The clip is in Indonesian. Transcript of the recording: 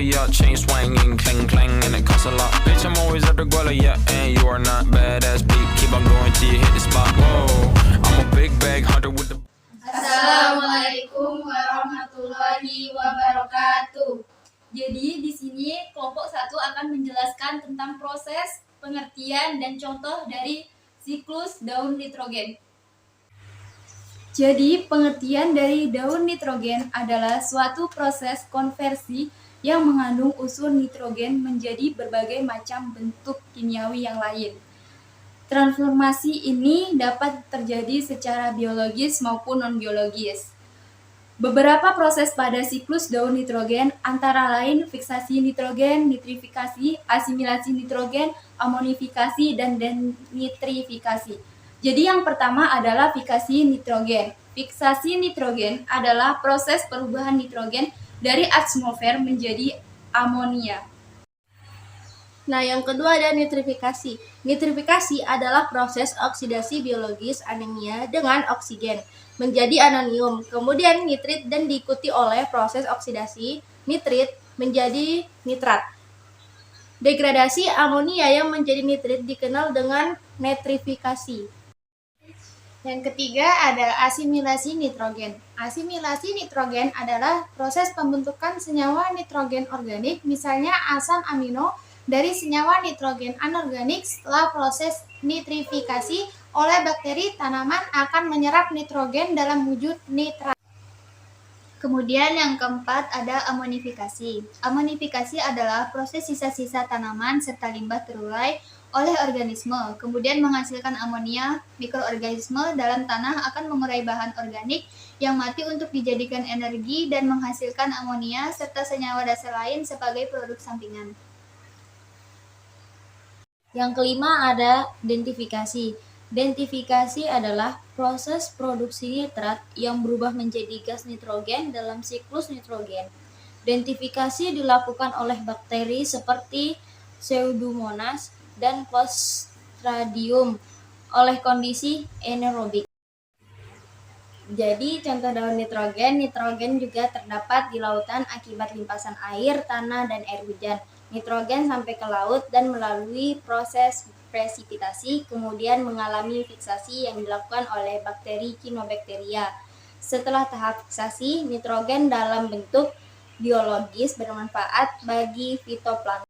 for your chain swinging, clang clang, and it costs a lot. Bitch, I'm always at the guala, yeah, and you are not badass beat. Keep on going till you hit the spot. Whoa, I'm a big bag hunter with the. Assalamualaikum warahmatullahi wabarakatuh. Jadi di sini kelompok 1 akan menjelaskan tentang proses, pengertian, dan contoh dari siklus daun nitrogen. Jadi pengertian dari daun nitrogen adalah suatu proses konversi yang mengandung unsur nitrogen menjadi berbagai macam bentuk kimiawi yang lain. Transformasi ini dapat terjadi secara biologis maupun non-biologis. Beberapa proses pada siklus daun nitrogen antara lain fiksasi nitrogen, nitrifikasi, asimilasi nitrogen, amonifikasi, dan denitrifikasi. Jadi yang pertama adalah fiksasi nitrogen. Fiksasi nitrogen adalah proses perubahan nitrogen dari atmosfer menjadi amonia. Nah, yang kedua ada nitrifikasi. Nitrifikasi adalah proses oksidasi biologis anemia dengan oksigen menjadi anonium, kemudian nitrit dan diikuti oleh proses oksidasi nitrit menjadi nitrat. Degradasi amonia yang menjadi nitrit dikenal dengan nitrifikasi. Yang ketiga ada asimilasi nitrogen. Asimilasi nitrogen adalah proses pembentukan senyawa nitrogen organik, misalnya asam amino, dari senyawa nitrogen anorganik. Setelah proses nitrifikasi oleh bakteri, tanaman akan menyerap nitrogen dalam wujud nitrat. Kemudian yang keempat ada amonifikasi. Amonifikasi adalah proses sisa-sisa tanaman serta limbah terurai oleh organisme, kemudian menghasilkan amonia. Mikroorganisme dalam tanah akan mengurai bahan organik yang mati untuk dijadikan energi dan menghasilkan amonia serta senyawa dasar lain sebagai produk sampingan. Yang kelima ada denitrifikasi. Denitrifikasi adalah proses produksi nitrat yang berubah menjadi gas nitrogen dalam siklus nitrogen. Denitrifikasi dilakukan oleh bakteri seperti Pseudomonas dan Clostridium oleh kondisi anaerobik. Jadi contoh daun nitrogen juga terdapat di lautan akibat limpasan air, tanah, dan air hujan. Nitrogen sampai ke laut dan melalui proses presipitasi, kemudian mengalami fiksasi yang dilakukan oleh bakteri Cyanobacteria. Setelah tahap fiksasi, nitrogen dalam bentuk biologis bermanfaat bagi fitoplankton.